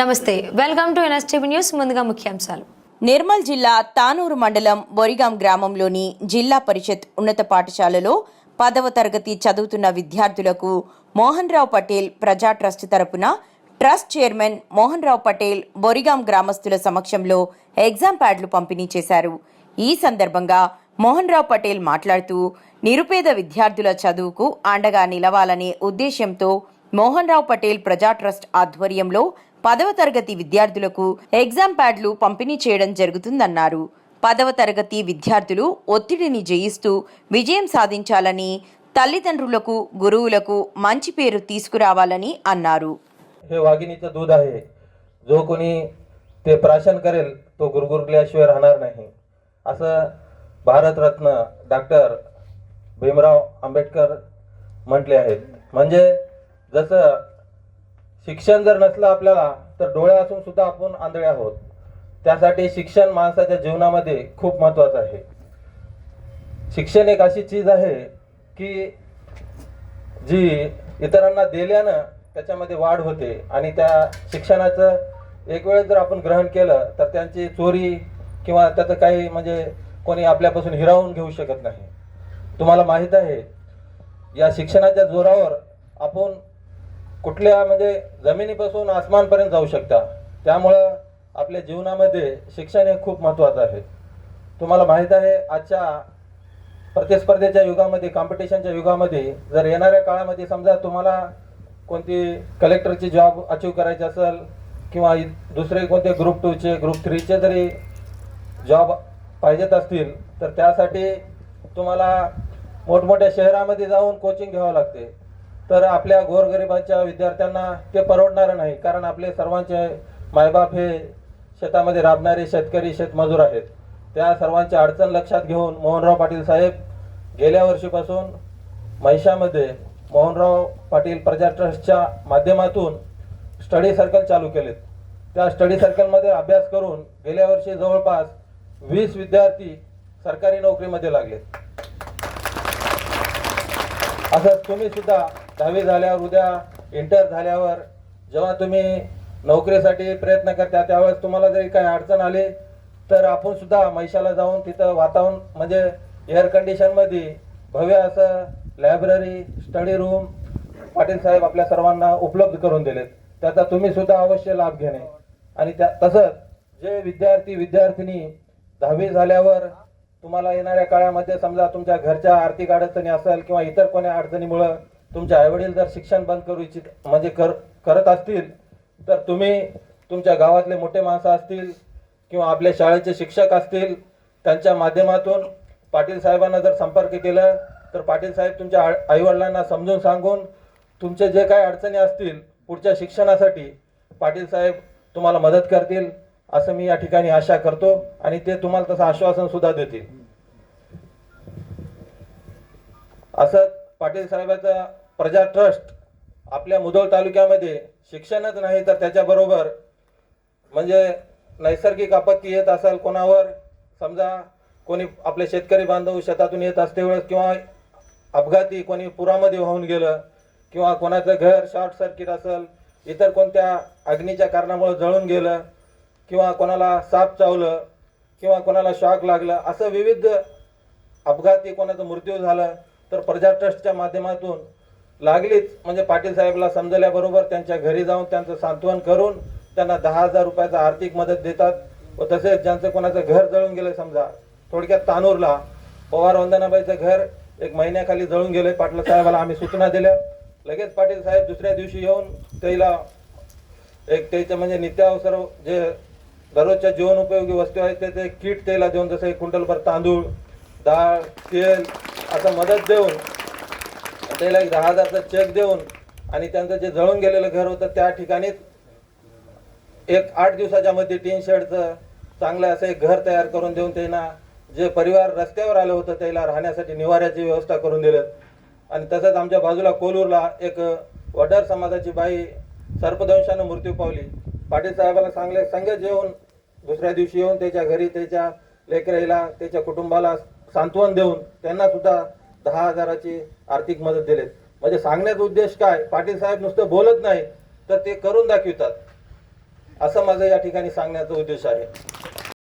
నమస్తే, welcome to NSTV news. ముందుగా ముఖ్యాంశాలు. నిర్మల్ జిల్లా తానూరు మండలం బొరిగాం గ్రామంలోని జిల్లా పరిషత్ ఉన్నత పాఠశాలలో 10వ తరగతి చదువుతున్న విద్యార్థులకు మోహన్ రావు పటేల్ ప్రజా ట్రస్ట్ తరపున ట్రస్ట్ చైర్మన్ మోహన్ రావు పటేల్ బొరిగాం గ్రామస్తుల సమక్షంలో ఎగ్జామ్ ప్యాడ్లు పంపిణీ చేశారు. ఈ సందర్భంగా మోహన్ రావు పటేల్ మాట్లాడుతూ నిరుపేద విద్యార్థుల చదువుకు అండగా నిలవాలనే ఉద్దేశంతో మోహన్ రావు పటేల్ ప్రజా ట్రస్ట్ ఆధ్వర్యంలో 10వ తరగతి విద్యార్థులకు ఎగ్జామ్ ప్యాడ్లు పంపిణీ చేయడం జరుగుతుందన్నారు. 10వ తరగతి విద్యార్థులు ఒత్తిడిని జయిస్తూ విజయం సాధించాలని, తల్లిదండ్రులకు గురువులకు మంచి పేరు తీసుకురావాలని అన్నారు. हे वाघिणीचं दूध आहे. जो कोणी ते प्राशन करेल तो गुरगुरल्याशिवाय राहणार नाही, असं भारतरत्न डॉक्टर भीमराव आंबेडकर म्हटले आहेत. म्हणजे जसं शिक्षण जर नसलं आपल्याला तर डोळे असून सुद्धा आपण आंधळे आहोत. त्यासाठी शिक्षण माणसाच्या जीवनामध्ये खूप महत्त्वाचं आहे. शिक्षण एक अशी चीज आहे की जी इतरांना दिल्यानं त्याच्यामध्ये वाढ होते आणि त्या शिक्षणाचं एक वेळ जर आपण ग्रहण केलं तर त्यांची चोरी किंवा त्याचं काही म्हणजे कोणी आपल्यापासून हिरावून घेऊ शकत नाही. तुम्हाला माहीत आहे, या शिक्षणाच्या जोरावर आपण कुठल्या म्हणजे जमिनीपासून आसमानपर्यंत जाऊ शकता. त्यामुळं आपल्या जीवनामध्ये शिक्षण हे खूप महत्त्वाचं आहे. तुम्हाला माहीत आहे, आजच्या प्रतिस्पर्धेच्या युगामध्ये, कॉम्पिटिशनच्या युगामध्ये जर येणाऱ्या काळामध्ये समजा तुम्हाला कोणती कलेक्टरची जॉब अचीव करायची असेल किंवा दुसरे कोणते ग्रुप 2चे ग्रुप 3चे जरी जॉब पाहिजेत असतील तर त्यासाठी तुम्हाला मोठमोठ्या शहरामध्ये जाऊन कोचिंग घ्यावं लागते. तर आपल्या गोरगरिबाच्या विद्यार्थ्यांना ते परवडणार नाही, कारण आपले सर्वांचे मायबाप हे शेतामध्ये राबणारे शेतकरी शेतमजूर आहेत. त्या सर्वांची अडचण लक्षात घेऊन मोहनराव पाटील साहेब गेल्या वर्षीपासून महिषामध्ये मोहनराव पाटील प्रजा ट्रस्टच्या माध्यमातून स्टडी सर्कल चालू केलेत. त्या स्टडी सर्कलमध्ये अभ्यास करून गेल्या वर्षी जवळपास 20 विद्यार्थी सरकारी नोकरीमध्ये लागलेत. असं तुम्ही सुद्धा 10वी झाल्यावर, उद्या इंटर झाल्यावर जेव्हा तुम्ही नोकरीसाठी प्रयत्न करता त्यावेळेस तुम्हाला जरी काही अडचण आली तर आपण सुद्धा महिषाला जाऊन तिथं वातावरण म्हणजे एअर कंडिशनमध्ये भव्य असं लायब्ररी, स्टडी रूम पाटील साहेब आपल्या सर्वांना उपलब्ध करून दिलेत. त्याचा तुम्ही सुद्धा अवश्य लाभ घेणे. आणि तसंच जे विद्यार्थी-विद्यार्थिनी 10वी झाल्यावर तुम्हाला येणाऱ्या काळामध्ये समजा तुमच्या घरच्या आर्थिक अडचणी असेल किंवा इतर कोण्या अडचणीमुळे तुमचे आईवडील जर शिक्षण बंद करू इच्छित म्हणजे करत असतील तर तुम्ही तुमच्या गावातले मोठे माणसं असतील किंवा आपल्या शाळेचे शिक्षक असतील त्यांच्या माध्यमातून पाटील साहेबांना जर संपर्क केला तर पाटील साहेब तुमच्या आईवडिलांना समजून सांगून तुमचे जे काही अडचणी असतील पुढच्या शिक्षणासाठी पाटील साहेब तुम्हाला मदत करतील असं मी या ठिकाणी आशा करतो आणि ते तुम्हाला तसं आश्वासन सुद्धा देतील. असं पाटील साहेबांचा प्रजा ट्रस्ट आपल्या मुधोळ तालुक्यामध्ये शिक्षणच नाही तर त्याच्याबरोबर म्हणजे नैसर्गिक आपत्ती येत असेल कोणावर, समजा कोणी आपले शेतकरी बांधव शेतातून येत असते वेळेस किंवा अपघाती कोणी पुरामध्ये वाहून गेलं किंवा कोणाचं घर शॉर्ट सर्किट असेल, इतर कोणत्या अग्नीच्या कारणामुळे जळून गेलं किंवा कोणाला साप चावलं किंवा कोणाला शॉक लागलं, असं विविध अपघाती कोणाचा मृत्यू झाला तर प्रजा ट्रस्टच्या माध्यमातून लागलीच म्हणजे पाटील साहेबला समजल्याबरोबर त्यांच्या घरी जाऊन त्यांचं सांत्वन करून त्यांना 10,000 रुपयाचा आर्थिक मदत देतात. व तसेच ज्यांचं कोणाचं घर जळून गेलं, समजा थोडक्यात तानूरला पवार वंदनाबाईचं घर 1 महिन्याखाली जळून गेले, पाटील साहेबाला आम्ही सूचना दिल्या. लगेच पाटील साहेब दुसऱ्या दिवशी येऊन त्याला एक त्याचं म्हणजे नित्यावसर जे दररोजच्या जीवनोपयोगी वस्तू आहेत ते किट त्याला देऊन, जसं 1 क्विंटलभर तांदूळ, डाळ, तेल असं मदत देऊन त्याला 10,000चा चेक देऊन आणि त्यांचं जे जळून गेलेलं घर होतं त्या ठिकाणीच 8 दिवसाच्या मध्ये टीन शेडचं चांगलं असं एक घर तयार करून देऊन त्यांना जे परिवार रस्त्यावर आलं होतं त्याला राहण्यासाठी निवाऱ्याची व्यवस्था करून दिलं. आणि तसंच आमच्या बाजूला कोलूरला एक वडार समाजाची बाई सर्पदंशानं मृत्यू पावली. पाटील साहेबाला संगत जेवून दुसऱ्या दिवशी येऊन त्याच्या घरी त्याच्या लेकराईला त्याच्या कुटुंबाला सांत्वन देऊन त्यांना सुद्धा 10,000ची आर्थिक मदत दिली. म्हणजे सांगण्याचा उद्देश काय, पाटील साहेब नुसतं बोलत नाही तर ते करून दाखवतात. असं माझं या ठिकाणी सांगण्याचा उद्देश आहे.